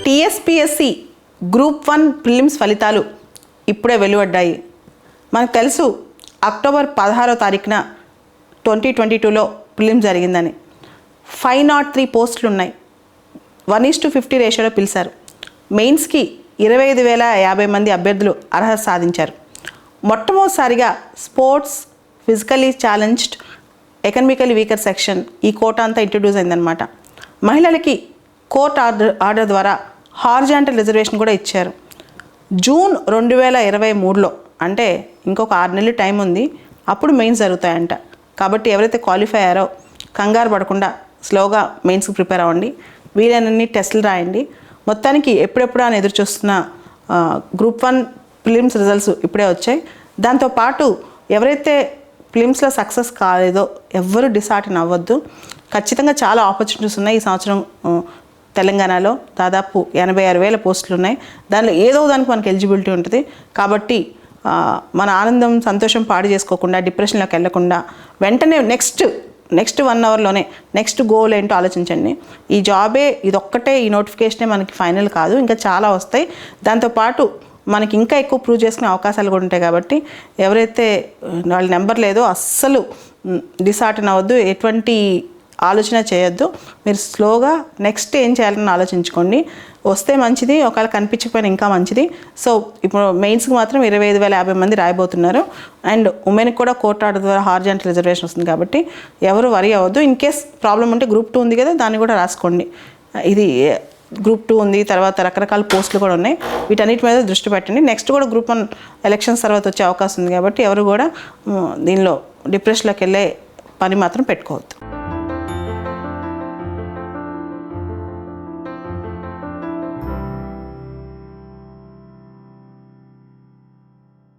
TSPSC group 1 prelims ఫలితాలు ఇప్పుడే వెలువడ్డాయి. మనకు తెలుసు అక్టోబర్ 16వ తారీఖున 2022లో ప్రిలిమ్స్ జరిగిందని. 503 పోస్టులు ఉన్నాయి. 1:50 రేషియోలో పిలిచారు. మెయిన్స్కి 25,050 మంది అభ్యర్థులు అర్హత సాధించారు. మొట్టమొదటిసారిగా sports, physically challenged, economically weaker section ఈ కోటా అంతా ఇంట్రడ్యూస్ అయిందనమాట. మహిళలకి కోర్ట్ ఆర్డర్ ద్వారా హార్జాంటల్ రిజర్వేషన్ కూడా ఇచ్చారు. జూన్ 2023లో అంటే ఇంకొక 6 నెలలు టైం ఉంది, అప్పుడు మెయిన్స్ జరుగుతాయంట. కాబట్టి ఎవరైతే క్వాలిఫై అయ్యారో కంగారు పడకుండా స్లోగా మెయిన్స్కి ప్రిపేర్ అవ్వండి. వీలైనన్ని టెస్టులు రాయండి. మొత్తానికి ఎప్పుడెప్పుడు అని ఎదురు చూస్తున్న గ్రూప్ 1 ప్రిలిమ్స్ రిజల్ట్స్ ఇప్పుడే వచ్చాయి. దాంతోపాటు ఎవరైతే ప్రిలిమ్స్లో సక్సెస్ కాలేదో ఎవ్వరూ డిసార్టన్ అవ్వద్దు. ఖచ్చితంగా చాలా ఆపర్చునిటీస్ ఉన్నాయి. ఈ సంవత్సరం తెలంగాణలో దాదాపు 86,000 పోస్టులు ఉన్నాయి. దానిలో ఏదో దానికి మనకి ఎలిజిబిలిటీ ఉంటుంది. కాబట్టి మన ఆనందం, సంతోషం పాడు చేసుకోకుండా, డిప్రెషన్లోకి వెళ్ళకుండా వెంటనే నెక్స్ట్ 1 అవర్లోనే నెక్స్ట్ గోల్ ఏంటో ఆలోచించండి. ఈ జాబే ఇదొక్కటే, ఈ నోటిఫికేషనే మనకి ఫైనల్ కాదు, ఇంకా చాలా వస్తాయి. దాంతోపాటు మనకి ఇంకా ఎక్కువ ప్రూవ్ చేసుకునే అవకాశాలు కూడా ఉంటాయి. కాబట్టి ఎవరైతే వాళ్ళ నెంబర్ లేదో అస్సలు డిసార్టన్ అవ్వద్దు, ఎటువంటి ఆలోచన చేయొద్దు. మీరు స్లోగా నెక్స్ట్ ఏం చేయాలని ఆలోచించుకోండి. వస్తే మంచిది, ఒకవేళ కనిపించకపోయినా ఇంకా మంచిది. సో ఇప్పుడు మెయిన్స్కి మాత్రం 25,050 మంది రాయబోతున్నారు. అండ్ ఉమెన్కి కూడా కోర్ట్ ఆర్డర్ ద్వారా హార్జాంటల్ రిజర్వేషన్ వస్తుంది. కాబట్టి ఎవరు వరీ అవ్వద్దు. ఇన్ కేస్ ప్రాబ్లం ఉంటే గ్రూప్ 2 ఉంది కదా, దాన్ని కూడా రాసుకోండి. ఇది గ్రూప్ 2 ఉంది, తర్వాత రకరకాల పోస్టులు కూడా ఉన్నాయి. వీటన్నిటి మీద దృష్టి పెట్టండి. నెక్స్ట్ కూడా గ్రూప్ 1 ఎలక్షన్స్ తర్వాత వచ్చే అవకాశం ఉంది. కాబట్టి ఎవరు కూడా దీనిలో డిప్రెషన్లోకి వెళ్ళే పని మాత్రం పెట్టుకోవద్దు.